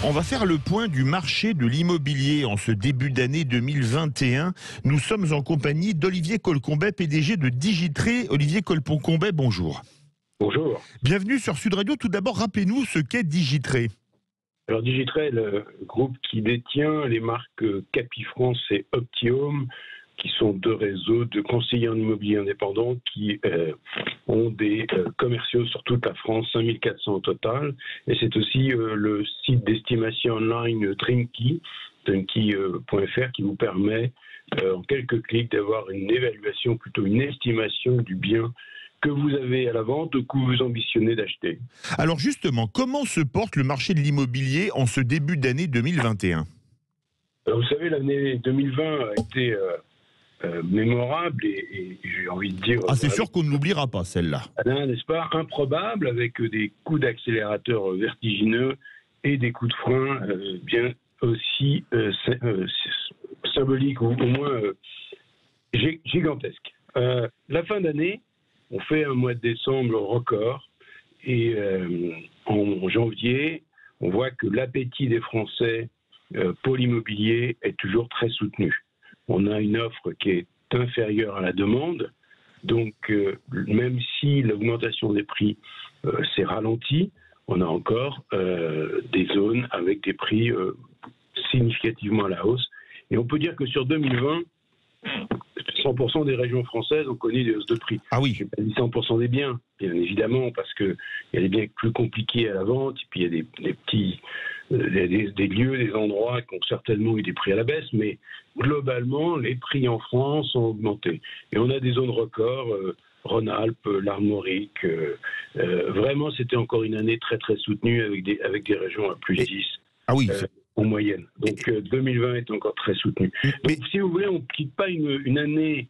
On va faire le point du marché de l'immobilier en ce début d'année 2021. Nous sommes en compagnie d'Olivier Colcombet, PDG de Digitré. Olivier Colcombet, bonjour. Bonjour. Bienvenue sur Sud Radio. Tout d'abord, rappelez-nous ce qu'est Digitré. Alors Digitré est le groupe qui détient les marques Capifrance et Optihome, qui sont deux réseaux de conseillers en immobilier indépendants qui ont des commerciaux sur toute la France, 5400 au total. Et c'est aussi le site d'estimation online Trinky.fr qui vous permet en quelques clics d'avoir une évaluation, plutôt une estimation du bien que vous avez à la vente ou que vous ambitionnez d'acheter. Alors justement, comment se porte le marché de l'immobilier en ce début d'année 2021 ? Alors vous savez, l'année 2020 a été mémorable et j'ai envie de dire... Ah, c'est sûr qu'on ne l'oubliera pas, celle-là. N'est-ce pas, improbable, avec des coups d'accélérateur vertigineux et des coups de frein bien aussi symboliques, ou au moins gigantesques. La fin d'année, on fait un mois de décembre record, et en janvier, on voit que l'appétit des Français pour l'immobilier est toujours très soutenu. On a une offre qui est inférieure à la demande, donc même si l'augmentation des prix s'est ralentie, on a encore des zones avec des prix significativement à la hausse. Et on peut dire que sur 2020, 100% des régions françaises ont connu des hausses de prix. Ah oui. Je n'ai pas dit 100% des biens, bien évidemment, parce qu'il y a des biens plus compliqués à la vente, et puis il y a des petits... des lieux, des endroits qui ont certainement eu des prix à la baisse, mais globalement, les prix en France ont augmenté. Et on a des zones records, Rhône-Alpes, l'Armorique. Vraiment, c'était encore une année très très soutenue avec des régions à plus 10 en moyenne. Donc 2020 est encore très soutenu. Donc si vous voulez, on ne quitte pas une année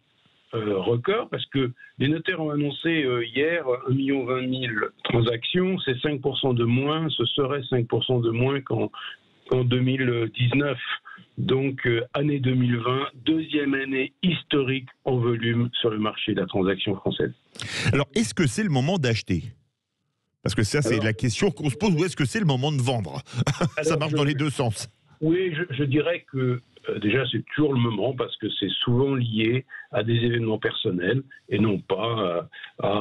record, parce que les notaires ont annoncé hier 1 020 000 transactions, c'est 5% de moins, ce serait 5% de moins qu'en 2019. Donc année 2020, deuxième année historique en volume sur le marché de la transaction française. Alors, est-ce que c'est le moment d'acheter ? Parce que ça, c'est la question qu'on se pose, ou est-ce que c'est le moment de vendre ? Ça marche dans les deux sens. Oui, je dirais que déjà, c'est toujours le moment, parce que c'est souvent lié à des événements personnels et non pas à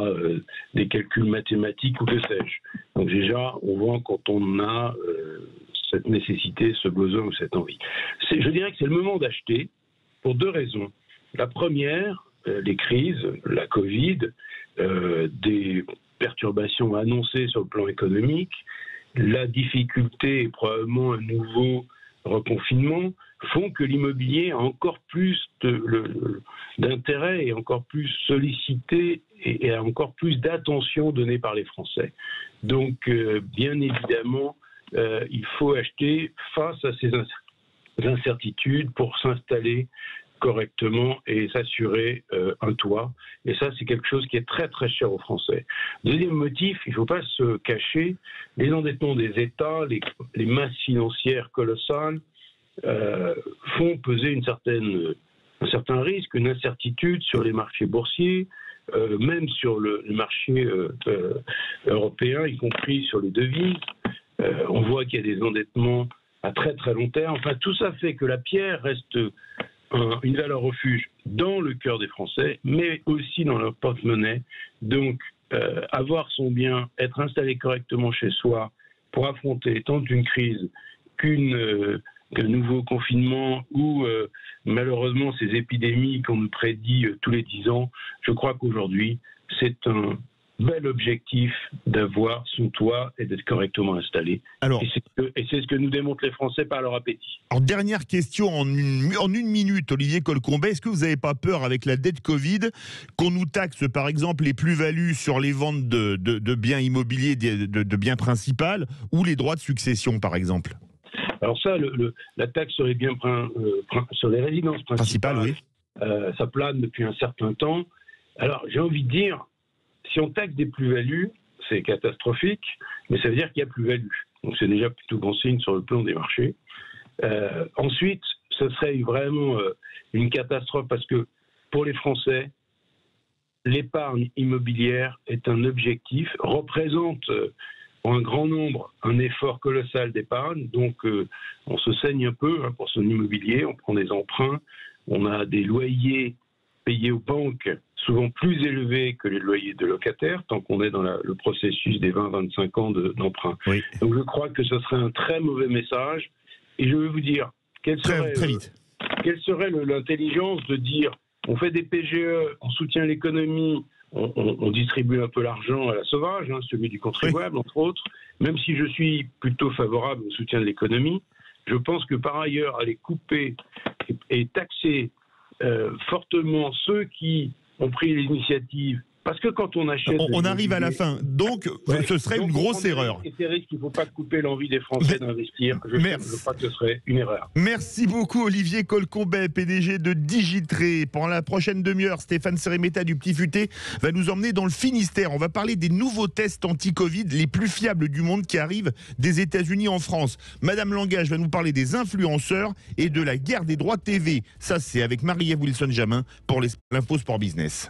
des calculs mathématiques ou que sais-je. Donc déjà, on voit quand on a cette nécessité, ce besoin ou cette envie. Je dirais que c'est le moment d'acheter pour deux raisons. La première, les crises, la Covid, des perturbations annoncées sur le plan économique, la difficulté et probablement un nouveau reconfinement font que l'immobilier a encore plus d'intérêt et encore plus sollicité et a encore plus d'attention donnée par les Français. Donc, bien évidemment, il faut acheter face à ces incertitudes pour s'installer correctement et s'assurer un toit. Et ça, c'est quelque chose qui est très très cher aux Français. Deuxième motif, il ne faut pas se cacher, les endettements des États, les masses financières colossales font peser un certain risque, une incertitude sur les marchés boursiers, même sur le marché européen, y compris sur les devises. On voit qu'il y a des endettements à très très long terme. Enfin, tout ça fait que la pierre reste une valeur refuge dans le cœur des Français, mais aussi dans leur porte-monnaie. Donc, avoir son bien, être installé correctement chez soi pour affronter tant une crise qu'un nouveau confinement ou malheureusement ces épidémies qu'on nous prédit tous les 10 ans, je crois qu'aujourd'hui, c'est un bel objectif d'avoir son toit et d'être correctement installé. Alors, et c'est ce que nous démontrent les Français par leur appétit. Alors, dernière question en une minute, Olivier Colcombet. Est-ce que vous n'avez pas peur, avec la dette Covid, qu'on nous taxe, par exemple, les plus-values sur les ventes de biens immobiliers, de biens principaux, ou les droits de succession, par exemple ? Alors ça, la taxe sur les biens sur les résidences principales, oui. Ça plane depuis un certain temps. Alors, j'ai envie de dire, si on taxe des plus-values, c'est catastrophique, mais ça veut dire qu'il y a plus-value. Donc c'est déjà plutôt bon signe sur le plan des marchés. Ensuite, ce serait vraiment une catastrophe, parce que pour les Français, l'épargne immobilière est un objectif, représente pour un grand nombre, un effort colossal d'épargne. Donc, on se saigne un peu pour son immobilier, on prend des emprunts, on a des loyers payés aux banques souvent plus élevés que les loyers de locataires, tant qu'on est dans le processus des 20-25 ans d'emprunt. Oui. Donc, je crois que ce serait un très mauvais message. Et je vais vous dire, quelle serait l'intelligence de dire, on fait des PGE, on soutient l'économie, on distribue un peu l'argent à la sauvage, celui du contribuable, entre autres, même si je suis plutôt favorable au soutien de l'économie. Je pense que par ailleurs, aller couper et taxer fortement ceux qui ont pris l'initiative, parce que quand on achète... On arrive à la fin, donc ce serait une grosse erreur. Et c'est risque, il ne faut pas couper l'envie des Français d'investir. Je crois que ce serait une erreur. Merci beaucoup Olivier Colcombet, PDG de Digitré. Pendant la prochaine demi-heure, Stéphane Sérémeta du Petit Futé va nous emmener dans le Finistère. On va parler des nouveaux tests anti-Covid les plus fiables du monde qui arrivent des États-Unis en France. Madame Langage va nous parler des influenceurs et de la guerre des droits TV. Ça, c'est avec Marie-Ève Wilson-Jamin pour l'Info Sport Business.